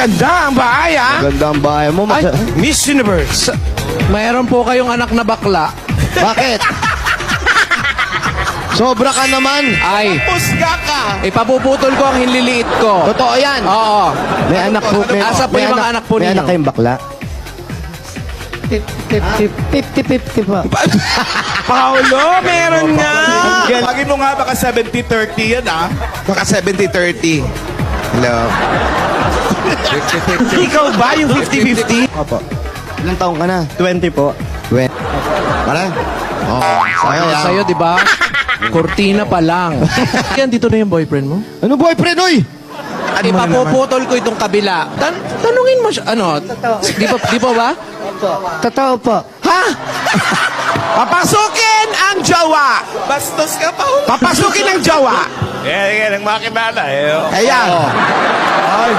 Ganda ang bahay, ha? Ganda ang bahay mo. Ay, Miss Universe. Mayroon po kayong anak na bakla. Bakit? Sobra ka naman. Ay, Pusga ka. ipapuputol ko ang hinliliit ko. Totoo yan. Oo. May anak po. Asa po yung mga anak po May ninyo? anak kayong bakla? 50-50 pa. Paolo, meron nga. Pagin mo nga, baka 70-30 yan, ah. Baka 70-30. Hello. Ikaw ba yung 50-50? Opo. Ilang taong ka na? 20 po. Para? Sayo sa'yo, di ba? Cortina pa lang. Yan, dito na yung boyfriend mo? Ano boyfriend, oy? Ipapuputol ko itong kabila. Tanungin mo siya, ano? Di pa ba? Totoo po. Ha? Papasukin ang jawa. Bastos ka pa. Papasukin ang jawa. Yan ang makilala, eh. Ayan. Ay.